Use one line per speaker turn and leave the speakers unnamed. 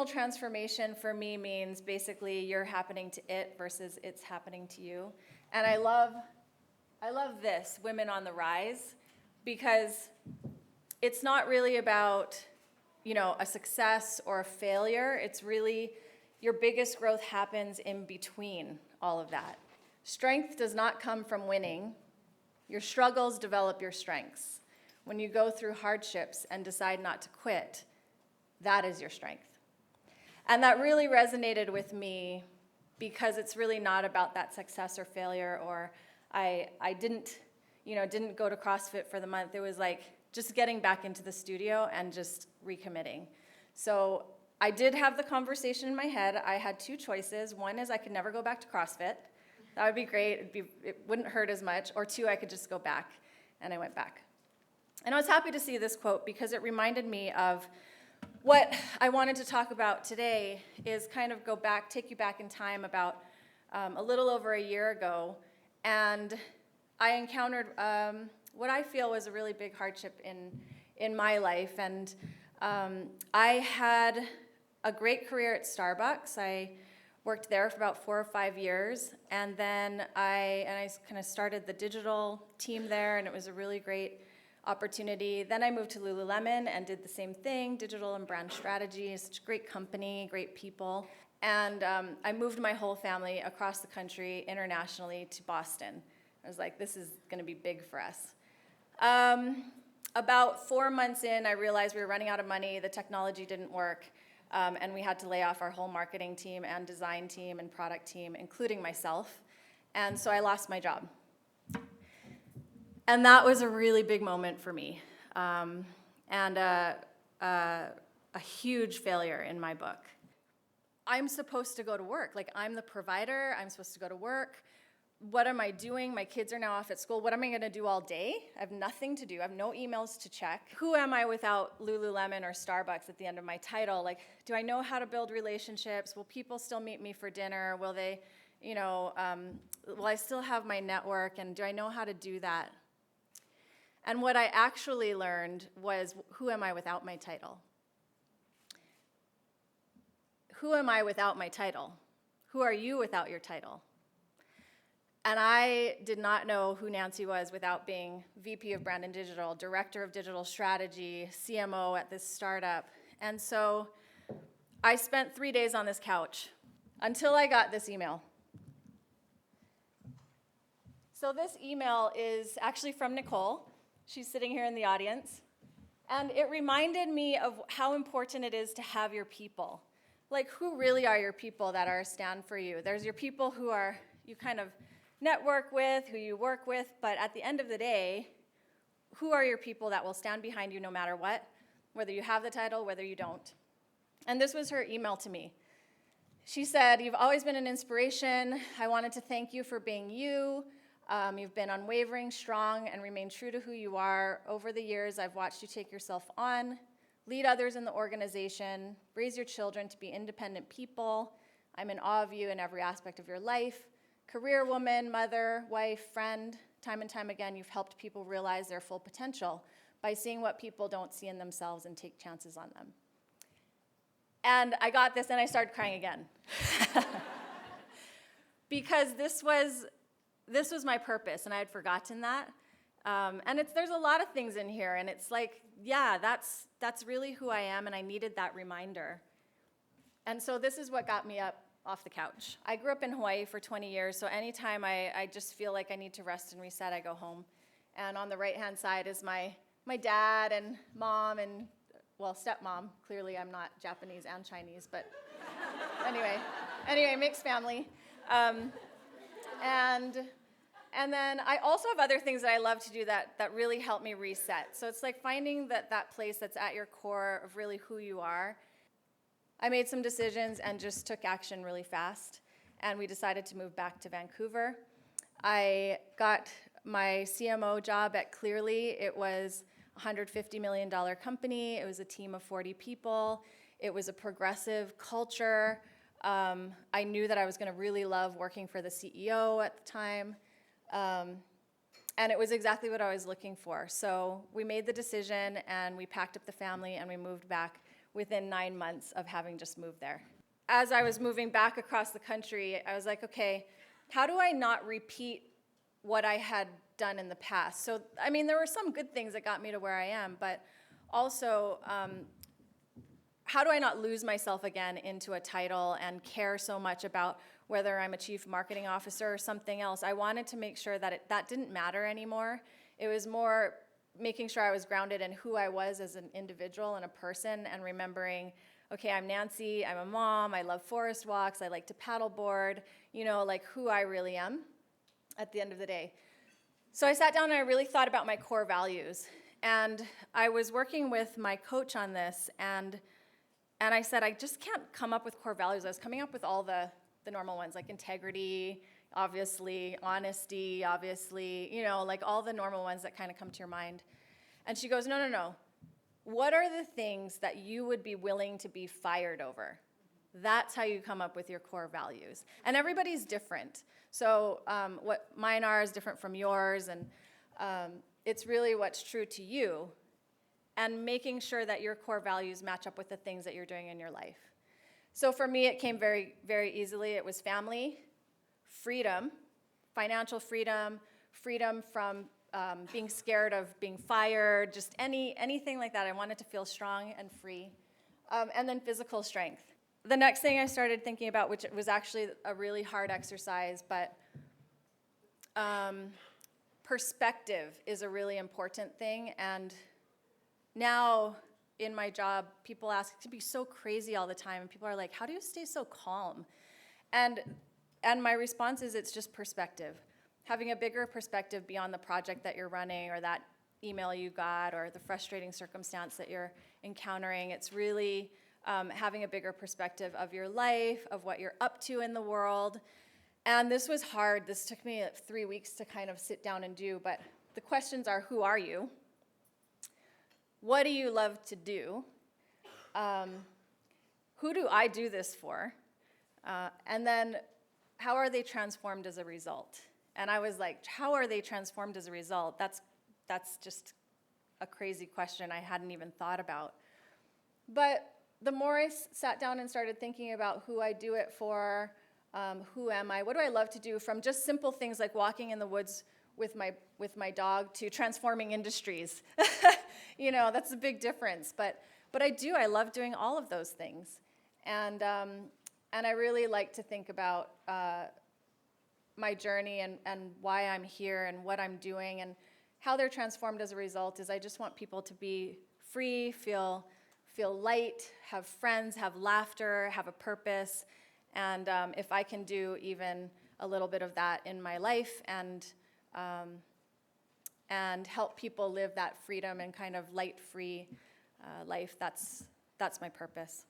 transformation for me means basically you're happening to it versus it's happening to you. And I love this, Women on the Rise, because it's not really about, a success or a failure. It's really your biggest growth happens in between all of that. Strength does not come from winning. Your struggles develop your strengths. When you go through hardships and decide not to quit, that is your strength. And that really resonated with me because it's really not about that success or failure, or I didn't go to CrossFit for the month. It was like just getting back into the studio and just recommitting. So I did have the conversation in my head. I had two choices. One is I could never go back to CrossFit. That would be great. It wouldn't hurt as much. Or two, I could just go back. And I went back. And I was happy to see this quote because it reminded me of what I wanted to talk about today is kind of take you back in time about a little over a year ago. And I encountered what I feel was a really big hardship in my life. And I had a great career at Starbucks. I worked there for about 4 or 5 years, and then I kind of started the digital team there, and it was a really great opportunity. Then I moved to Lululemon and did the same thing, digital and brand strategy. It's such a great company, great people. And I moved my whole family across the country, internationally, to Boston. I was like, this is going to be big for us. About 4 months in, I realized we were running out of money, the technology didn't work, and we had to lay off our whole marketing team and design team and product team, including myself. And so I lost my job. And that was a really big moment for me, and a huge failure in my book. I'm supposed to go to work. Like, I'm the provider. I'm supposed to go to work. What am I doing? My kids are now off at school. What am I going to do all day? I have nothing to do. I have no emails to check. Who am I without Lululemon or Starbucks at the end of my title? Like, do I know how to build relationships? Will people still meet me for dinner? Will they, will I still have my network? And do I know how to do that? And what I actually learned was, who am I without my title? Who am I without my title? Who are you without your title? And I did not know who Nancy was without being VP of Brand and Digital, Director of Digital Strategy, CMO at this startup. And so I spent 3 days on this couch until I got this email. So this email is actually from Nicole. She's sitting here in the audience. And it reminded me of how important it is to have your people. Like, who really are your people that are a stand for you? There's your people who are you kind of network with, who you work with, but at the end of the day, who are your people that will stand behind you no matter what, whether you have the title, whether you don't? And this was her email to me. She said, "You've always been an inspiration. I wanted to thank you for being you. You've been unwavering, strong, and remain true to who you are. Over the years, I've watched you take yourself on, lead others in the organization, raise your children to be independent people. I'm in awe of you in every aspect of your life. Career woman, mother, wife, friend. Time and time again, you've helped people realize their full potential by seeing what people don't see in themselves and take chances on them." And I got this and I started crying again. Because this was my purpose, and I had forgotten that. And there's a lot of things in here, and it's like, yeah, that's really who I am, and I needed that reminder. And so this is what got me up off the couch. I grew up in Hawaii for 20 years, so anytime I just feel like I need to rest and reset, I go home. And on the right-hand side is my dad and mom and, well, stepmom. Clearly I'm not Japanese and Chinese, but anyway, mixed family. And then I also have other things that I love to do that really help me reset. So it's like finding that place that's at your core of really who you are. I made some decisions and just took action really fast, and we decided to move back to Vancouver. I got my CMO job at Clearly. It was a $150 million company. It was a team of 40 people. It was a progressive culture. I knew that I was going to really love working for the CEO at the time. And it was exactly what I was looking for. So we made the decision, and we packed up the family, and we moved back within 9 months of having just moved there. As I was moving back across the country, I was like, okay, how do I not repeat what I had done in the past? So, I mean, there were some good things that got me to where I am, but also, how do I not lose myself again into a title and care so much about whether I'm a chief marketing officer or something else? I wanted to make sure that that didn't matter anymore. It was more making sure I was grounded in who I was as an individual and a person, and remembering, okay, I'm Nancy, I'm a mom, I love forest walks, I like to paddleboard, like who I really am at the end of the day. So I sat down and I really thought about my core values. And I was working with my coach on this, and I said, I just can't come up with core values. I was coming up with all the normal ones, like integrity, obviously, honesty, obviously, like all the normal ones that kind of come to your mind. And she goes, no. What are the things that you would be willing to be fired over? That's how you come up with your core values. And everybody's different. So what mine are is different from yours, and it's really what's true to you, and making sure that your core values match up with the things that you're doing in your life. So for me, it came very, very easily. It was family, freedom, financial freedom, freedom from being scared of being fired, just anything like that. I wanted to feel strong and free. And then physical strength. The next thing I started thinking about, which was actually a really hard exercise, but perspective is a really important thing. And now in my job, people ask, it can be so crazy all the time, and people are like, how do you stay so calm? And my response is, it's just perspective. Having a bigger perspective beyond the project that you're running, or that email you got, or the frustrating circumstance that you're encountering. It's really having a bigger perspective of your life, of what you're up to in the world. And this was hard. This took me 3 weeks to kind of sit down and do, but the questions are, who are you? What do you love to do? Who do I do this for? And then, how are they transformed as a result? And I was like, how are they transformed as a result? That's just a crazy question I hadn't even thought about. But the more I sat down and started thinking about who I do it for, who am I, what do I love to do, from just simple things like walking in the woods with my dog to transforming industries. That's a big difference. But I love doing all of those things. And I really like to think about my journey and why I'm here and what I'm doing, and how they're transformed as a result is I just want people to be free, feel light, have friends, have laughter, have a purpose. And if I can do even a little bit of that in my life and help people live that freedom and kind of light-free life, that's my purpose.